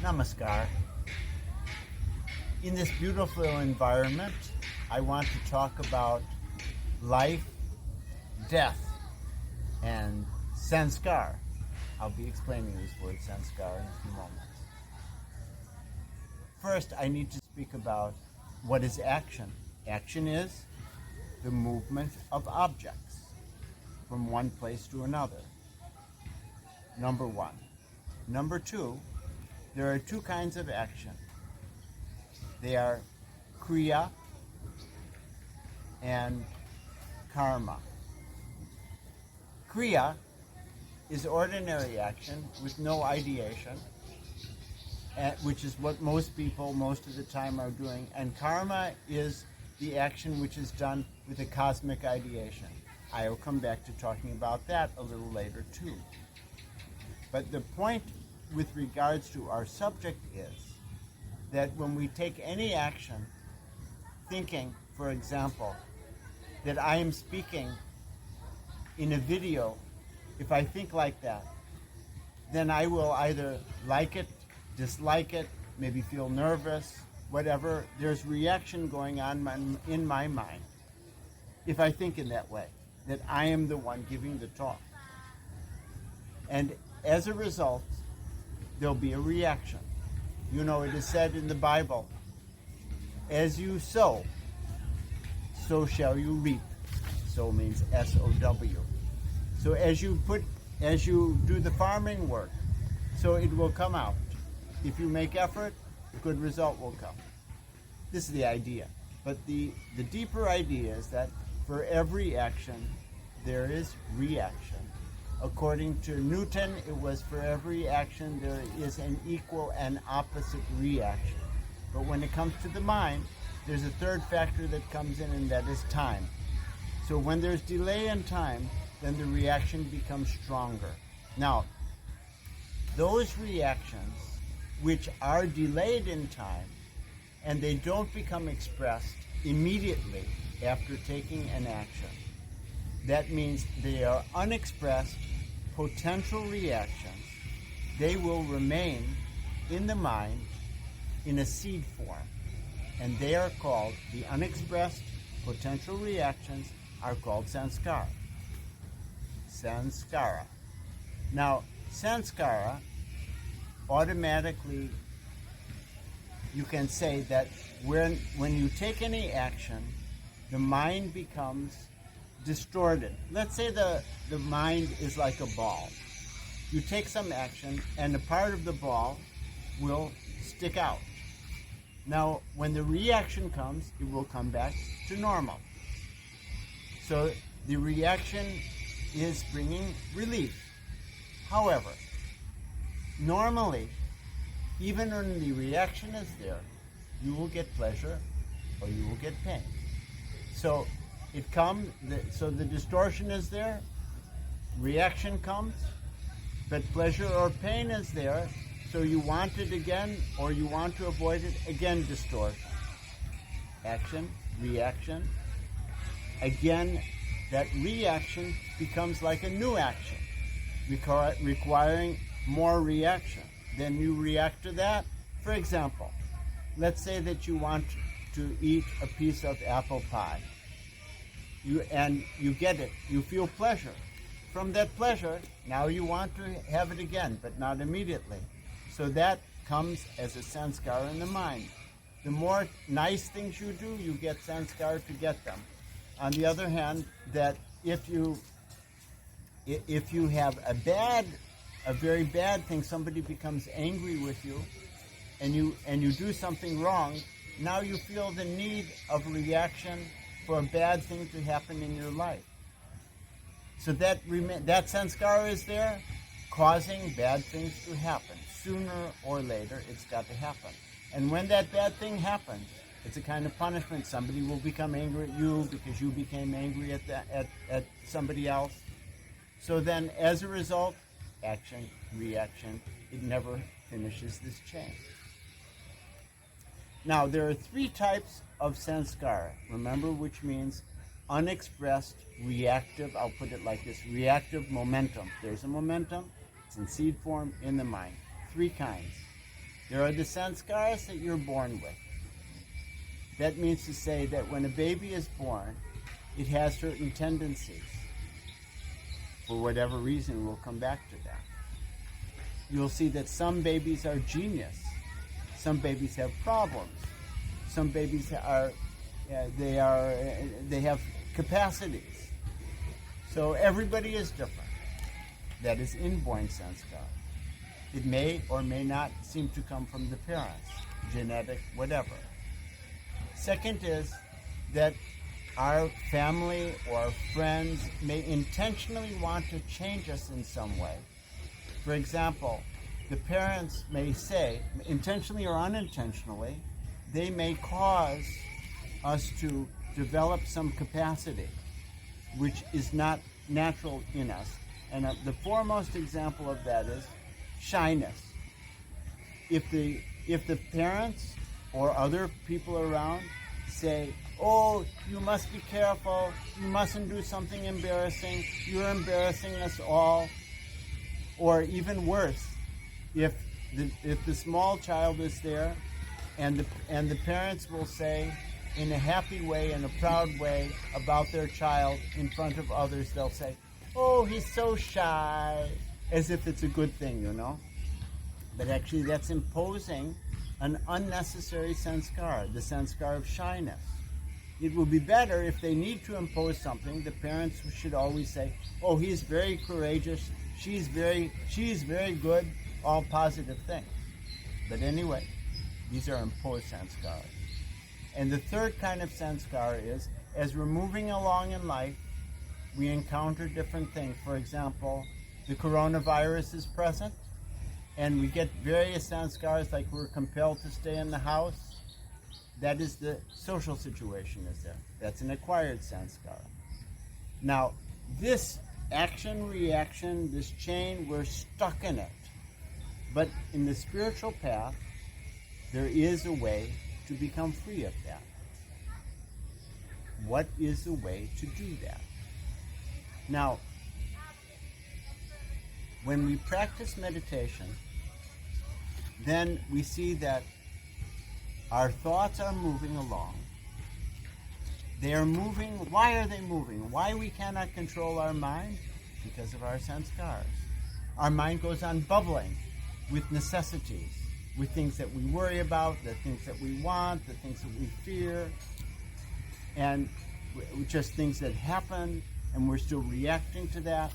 Namaskar. In this beautiful environment, I want to talk about life, death, and sanskara. I'll be explaining this word sanskara in a few moments. First, I need to speak about what is action. Action is the movement of objects from one place to another. Number one. Number two, there are two kinds of action. They are kriya and karma. Kriya is ordinary action with no ideation, which is what most people most of the time are doing. And karma is the action which is done with a cosmic ideation. I will come back to talking about that a little later too. But the point with regards to our subject is that when we take any action, thinking, for example, that I am speaking in a video, if I think like that, then I will either like it, dislike it, maybe feel nervous, whatever. There's reaction going on in my mind if I think in that way, that I am the one giving the talk. And as a result, there'll be a reaction. You know, it is said in the Bible, as you sow, so shall you reap. Sow means S-O-W. So as you do the farming work, so it will come out. If you make effort, a good result will come. This is the idea. But the deeper idea is that for every action, there is reaction. According to Newton, it was for every action there is an equal and opposite reaction. But when it comes to the mind, there's a third factor that comes in, and that is time. So when there's delay in time, then the reaction becomes stronger. Now, those reactions which are delayed in time and they don't become expressed immediately after taking an action, that means they are unexpressed potential reactions. They will remain in the mind in a seed form, and they are called, the unexpressed potential reactions are called sanskara. Samskara. Now, sanskara, automatically, you can say that when you take any action, the mind becomes distorted. Let's say the mind is like a ball. You take some action, and a part of the ball will stick out. Now, when the reaction comes, it will come back to normal. So the reaction is bringing relief. However, normally, even when the reaction is there, you will get pleasure or you will get pain. So it comes, so the distortion is there, reaction comes, but pleasure or pain is there, so you want it again or you want to avoid it, again distortion. Action, reaction, again that reaction becomes like a new action, requiring more reaction. Then you react to that. For example, let's say that you want to eat a piece of apple pie. You get it. You feel pleasure. From that pleasure, now you want to have it again, but not immediately. So that comes as a sanskara in the mind. The more nice things you do, you get sanskara to get them. On the other hand, that if you have a very bad thing, somebody becomes angry with you, and you do something wrong, now you feel the need of reaction for a bad thing to happen in your life. So that sanskara is there, causing bad things to happen. Sooner or later, it's got to happen. And when that bad thing happens, it's a kind of punishment. Somebody will become angry at you because you became angry at somebody else. So then, as a result, action, reaction, it never finishes this chain. Now, there are three types of sanskara, remember, which means unexpressed reactive, I'll put it like this, reactive momentum. There's a momentum, it's in seed form in the mind. Three kinds. There are the sanskaras that you're born with. That means to say that when a baby is born, it has certain tendencies. For whatever reason, we'll come back to that. You'll see that some babies are genius. Some babies have problems. Some babies they have capacities. So everybody is different. That is inborn sanskara. It may or may not seem to come from the parents, genetic, whatever. Second is that our family or friends may intentionally want to change us in some way. For example, the parents may say, intentionally or unintentionally, they may cause us to develop some capacity which is not natural in us. And the foremost example of that is shyness. If the parents or other people around say, oh, you must be careful, you mustn't do something embarrassing, you're embarrassing us all. Or even worse, if the small child is there and the parents will say in a happy way, in a proud way about their child in front of others, they'll say, oh, he's so shy, as if it's a good thing, you know. But actually that's imposing an unnecessary sanskara, the sanskara of shyness. It would be better if they need to impose something, the parents should always say, oh, he's very courageous, she's very good, all positive things. But anyway, these are imposed sanskaras. And the third kind of sanskara is, as we're moving along in life, we encounter different things. For example, the coronavirus is present, and we get various sanskaras, like we're compelled to stay in the house. That is the social situation is there. That's an acquired sanskara. Now, this action-reaction, this chain, we're stuck in it. But in the spiritual path, there is a way to become free of that. What is the way to do that? Now, when we practice meditation, then we see that our thoughts are moving along. They are moving. Why are they moving? Why we cannot control our mind? Because of our sanskaras. Our mind goes on bubbling with necessities, with things that we worry about, the things that we want, the things that we fear, and just things that happen, and we're still reacting to that.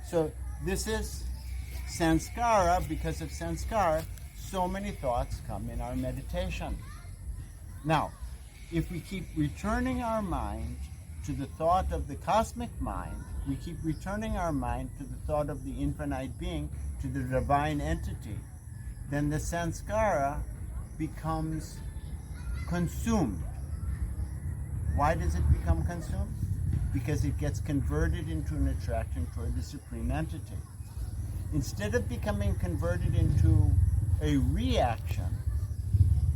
So this is sanskara. Because of sanskara, so many thoughts come in our meditation. Now, if we keep returning our mind to the thought of the cosmic mind, we keep returning our mind to the thought of the infinite being, to the divine entity, then the sanskara becomes consumed. Why does it become consumed? Because it gets converted into an attraction toward the supreme entity. Instead of becoming converted into a reaction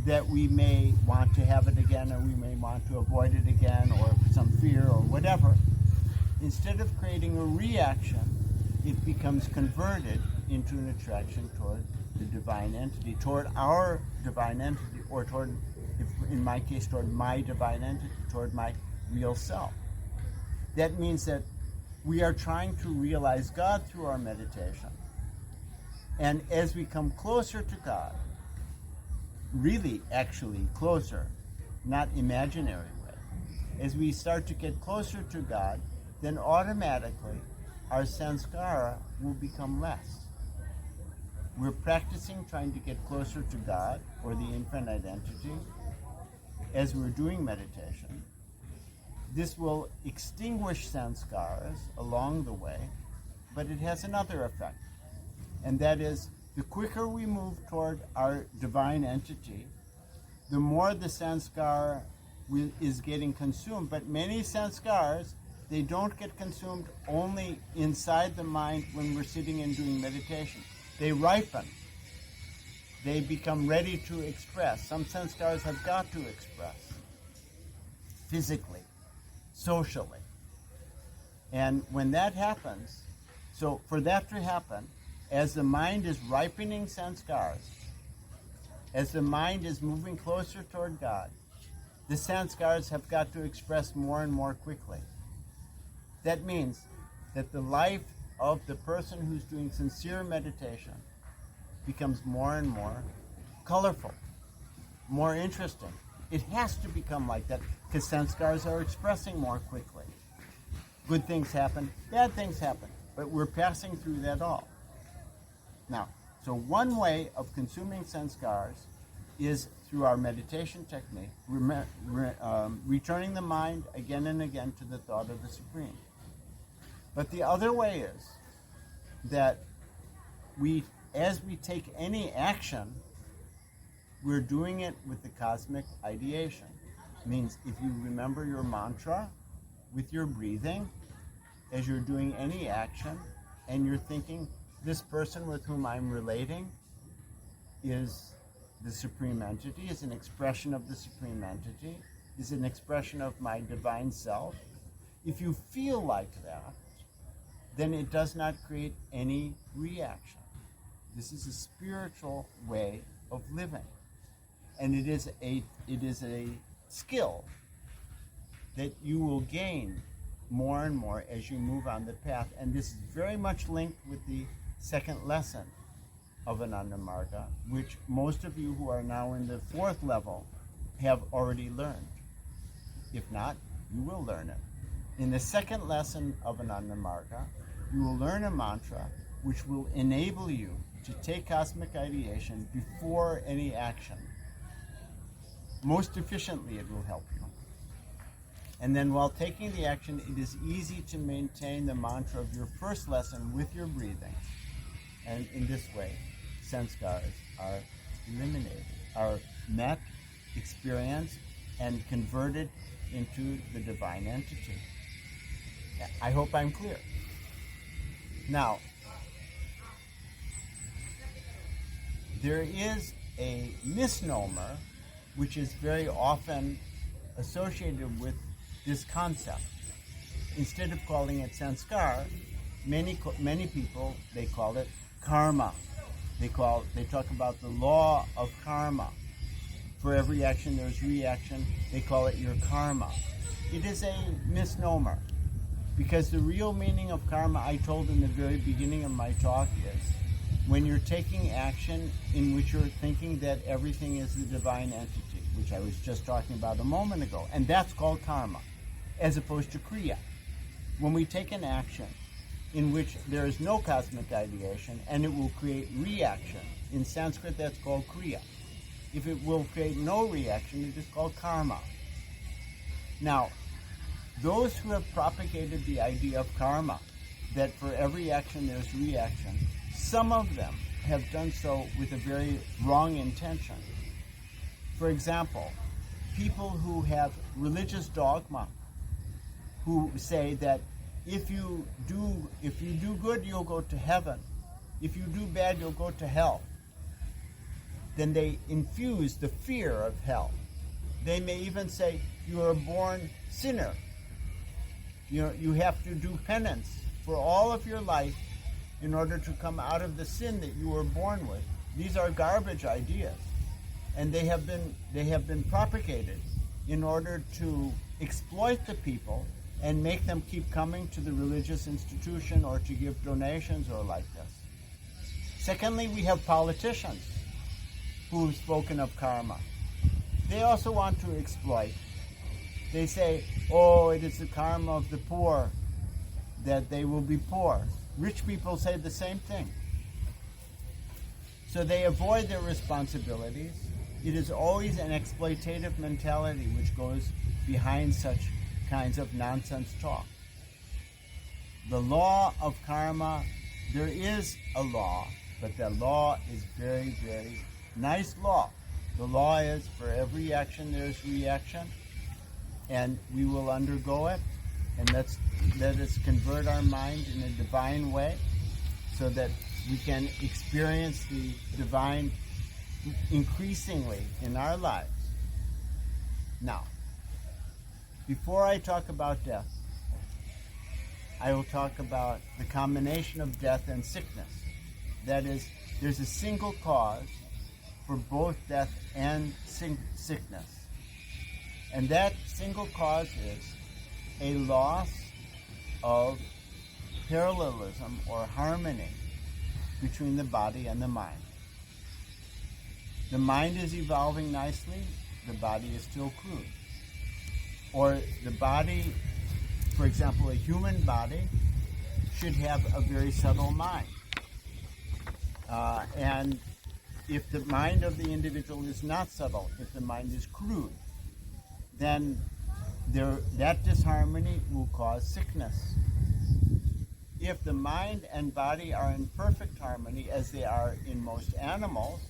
that we may want to have it again, or we may want to avoid it again, or some fear or whatever, instead of creating a reaction, it becomes converted into an attraction toward the divine entity, toward our divine entity, or toward, if in my case, toward my divine entity, toward my real self. That means that we are trying to realize God through our meditation. And as we come closer to God, really actually closer, not imaginary way, as we start to get closer to God, then automatically our sanskara will become less. We're practicing trying to get closer to God or the infinite entity as we're doing meditation. This will extinguish sanskaras along the way, but it has another effect. And that is, the quicker we move toward our divine entity, the more the sanskara is getting consumed. But many sanskaras, they don't get consumed only inside the mind when we're sitting and doing meditation. They ripen. They become ready to express. Some sanskaras have got to express physically, socially. And when that happens, so for that to happen, as the mind is ripening sanskaras, as the mind is moving closer toward God, the sanskaras have got to express more and more quickly. That means that the life of the person who's doing sincere meditation becomes more and more colorful, more interesting. It has to become like that because sanskaras are expressing more quickly. Good things happen, bad things happen, but we're passing through that all. Now, so one way of consuming sanskaras is through our meditation technique, returning the mind again and again to the thought of the Supreme. But the other way is that as we take any action, we're doing it with the cosmic ideation. It means if you remember your mantra with your breathing, as you're doing any action, and you're thinking, this person with whom I'm relating is the Supreme Entity, is an expression of the Supreme Entity, is an expression of my divine self. If you feel like that, then it does not create any reaction. This is a spiritual way of living. And it is a skill that you will gain more and more as you move on the path. And this is very much linked with the second lesson of Ananda Marga, which most of you who are now in the fourth level have already learned. If not, you will learn it. In the second lesson of Ananda Marga, you will learn a mantra which will enable you to take cosmic ideation before any action. Most efficiently, it will help you. And then while taking the action, it is easy to maintain the mantra of your first lesson with your breathing. And in this way, sanskaras are eliminated, are met, experienced, and converted into the divine entity. I hope I'm clear. Now, there is a misnomer which is very often associated with this concept. Instead of calling it sanskara, many people, they call it karma. They talk about the law of karma. For every action there's reaction. They call it your karma. It is a misnomer, because the real meaning of karma, I told in the very beginning of my talk, is when you're taking action in which you're thinking that everything is the divine entity, which I was just talking about a moment ago, and that's called karma, as opposed to kriya. When we take an action in which there is no cosmic ideation and it will create reaction, in Sanskrit that's called kriya. If it will create no reaction, it is called karma. Now, those who have propagated the idea of karma, that for every action there's reaction, some of them have done so with a very wrong intention. For example, people who have religious dogma, who say that if you do good, you'll go to heaven. If you do bad, you'll go to hell. Then they infuse the fear of hell. They may even say you are a born sinner. You have to do penance for all of your life in order to come out of the sin that you were born with. These are garbage ideas, and they have been propagated in order to exploit the people and make them keep coming to the religious institution or to give donations or like this. Secondly, we have politicians who've spoken of karma. They also want to exploit. They say, oh, it is the karma of the poor that they will be poor. Rich people say the same thing. So they avoid their responsibilities. It is always an exploitative mentality which goes behind such kinds of nonsense talk. The law of karma, there is a law, but the law is very, very nice law. The law is for every action there's reaction, and we will undergo it, and let us convert our mind in a divine way so that we can experience the divine increasingly in our lives. Now, before I talk about death, I will talk about the combination of death and sickness. That is, there's a single cause for both death and sickness. And that single cause is a loss of parallelism or harmony between the body and the mind. The mind is evolving nicely, the body is still crude. Or the body, for example, a human body should have a very subtle mind. And if the mind of the individual is not subtle, if the mind is crude, then that disharmony will cause sickness. If the mind and body are in perfect harmony, as they are in most animals,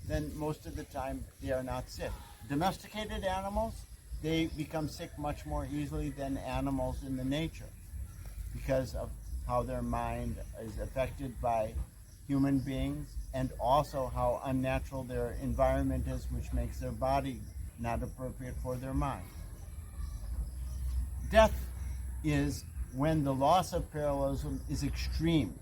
then most of the time they are not sick. Domesticated animals, they become sick much more easily than animals in the nature because of how their mind is affected by human beings and also how unnatural their environment is, which makes their body not appropriate for their mind. Death is when the loss of parallelism is extreme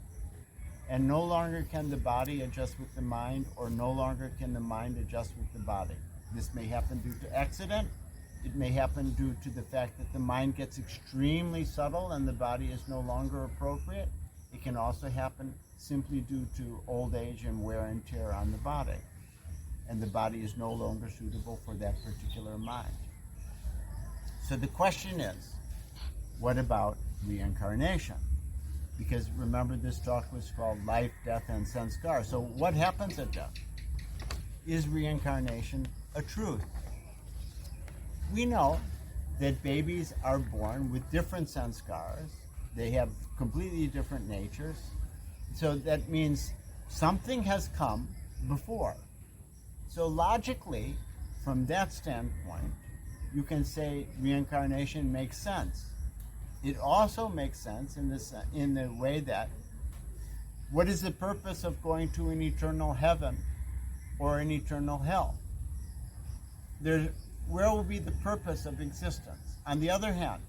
and no longer can the body adjust with the mind, or no longer can the mind adjust with the body. This may happen due to accident. It may happen due to the fact that the mind gets extremely subtle and the body is no longer appropriate. It can also happen simply due to old age and wear and tear on the body, and the body is no longer suitable for that particular mind. So the question is, what about reincarnation? Because remember, this talk was called Life, Death, and Sanskara. So what happens at death? Is reincarnation a truth? We know that babies are born with different sanskaras. They have completely different natures. So that means something has come before. So logically, from that standpoint, you can say reincarnation makes sense. It also makes sense in the way that, what is the purpose of going to an eternal heaven or an eternal hell? Where will be the purpose of existence? On the other hand,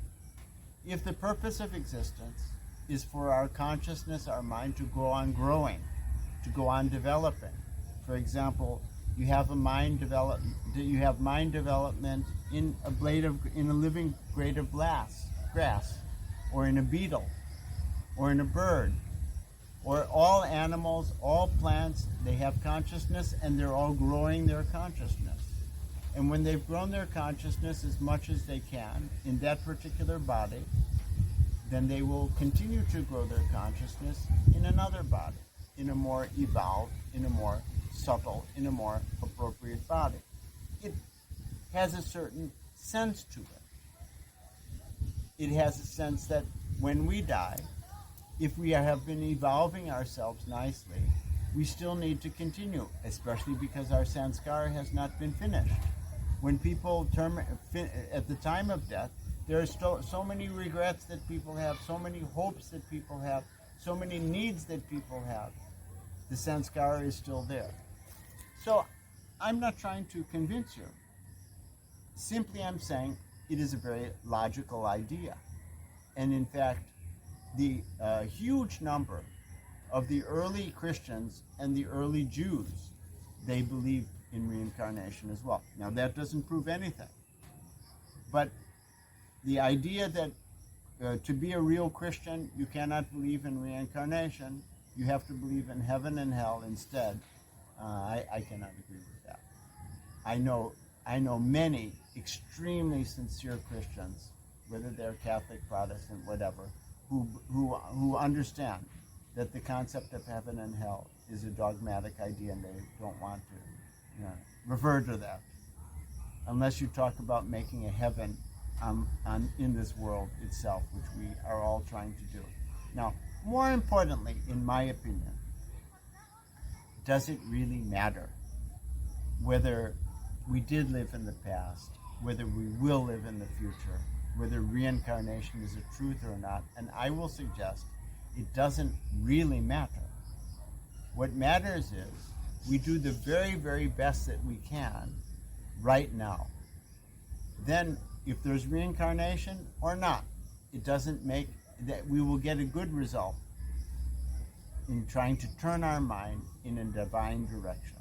if the purpose of existence is for our consciousness, our mind, to go on growing, to go on developing. For example, you have mind development in a living blade of grass, or in a beetle, or in a bird, or all animals, all plants. They have consciousness, and they're all growing their consciousness. And when they've grown their consciousness as much as they can in that particular body, then they will continue to grow their consciousness in another body, in a more evolved, in a more subtle, in a more appropriate body. It has a certain sense to it. It has a sense that when we die, if we have been evolving ourselves nicely, we still need to continue, especially because our sanskara has not been finished. When people at the time of death, there are still so many regrets that people have, so many hopes that people have, so many needs that people have. The sanskara is still there. So I'm not trying to convince you. Simply I'm saying it is a very logical idea. And in fact, the huge number of the early Christians and the early Jews, they believed in reincarnation as well. Now that doesn't prove anything. But the idea that to be a real Christian, you cannot believe in reincarnation, you have to believe in heaven and hell instead, I cannot agree with that. I know many extremely sincere Christians, whether they're Catholic, Protestant, whatever, who understand that the concept of heaven and hell is a dogmatic idea, and they don't want to refer to that, unless you talk about making a heaven in this world itself, which we are all trying to do. Now, more importantly, in my opinion, does it really matter whether we did live in the past, whether we will live in the future, whether reincarnation is a truth or not? And I will suggest it doesn't really matter. What matters is we do the very, very best that we can right now. Then, if there's reincarnation or not, it doesn't make that we will get a good result in trying to turn our mind in a divine direction.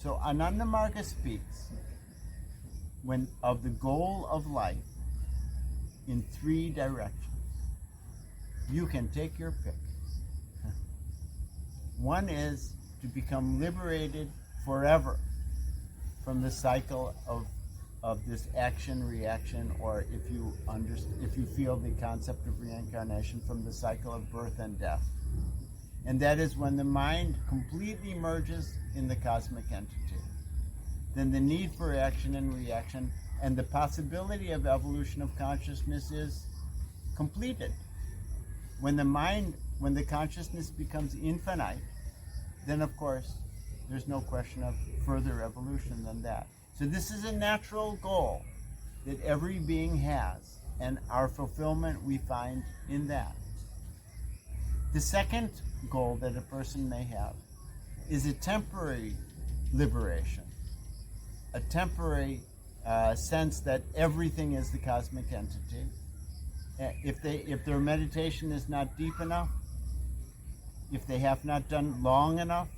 So Anandamarga speaks of the goal of life in 3 directions. You can take your pick. One is to become liberated forever from the cycle of this action-reaction, or if you feel the concept of reincarnation, from the cycle of birth and death. And that is when the mind completely merges in the cosmic entity. Then the need for action and reaction and the possibility of evolution of consciousness is completed. When the consciousness becomes infinite, then of course there's no question of further evolution than that. So this is a natural goal that every being has, and our fulfillment we find in that. The second goal that a person may have is a temporary liberation, a temporary sense that everything is the cosmic entity. If their meditation is not deep enough, if they have not done long enough,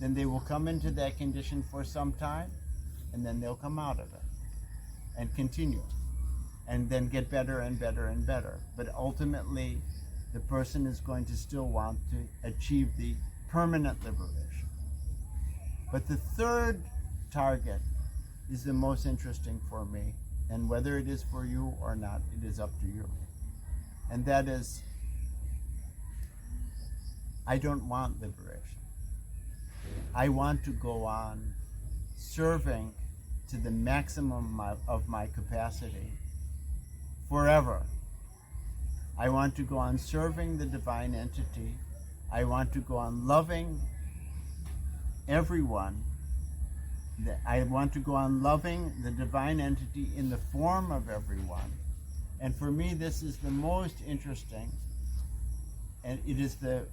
then they will come into that condition for some time, and then they'll come out of it and continue, and then get better and better and better. But ultimately, the person is going to still want to achieve the permanent liberation. But the third target is the most interesting for me, and whether it is for you or not, it is up to you. And that is, I don't want liberation. I want to go on serving to the maximum of my capacity forever. I want to go on serving the divine entity. I want to go on loving everyone. I want to go on loving the divine entity in the form of everyone. And for me, this is the most interesting, and it is the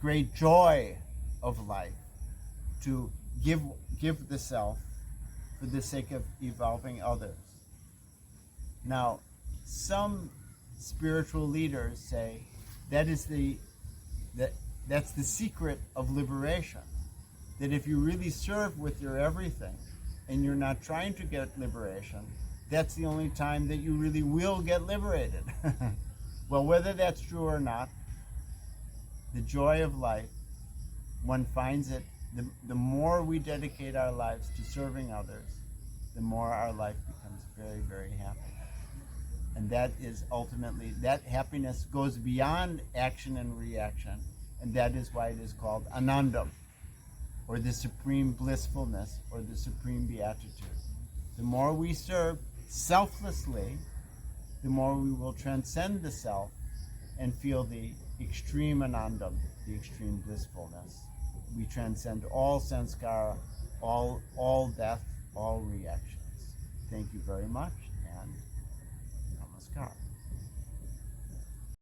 great joy of life to give the self for the sake of evolving others. Now, some spiritual leaders say that's the secret of liberation. That if you really serve with your everything and you're not trying to get liberation, that's the only time that you really will get liberated. Well, whether that's true or not, the joy of life, one finds it, the more we dedicate our lives to serving others, the more our life becomes very, very happy. And that is ultimately, that happiness goes beyond action and reaction, and that is why it is called Anandam, or the supreme blissfulness, or the supreme beatitude. The more we serve selflessly, the more we will transcend the self and feel the extreme Anandam, the extreme blissfulness. We transcend all sanskara, all death, all reactions. Thank you very much, and namaskar.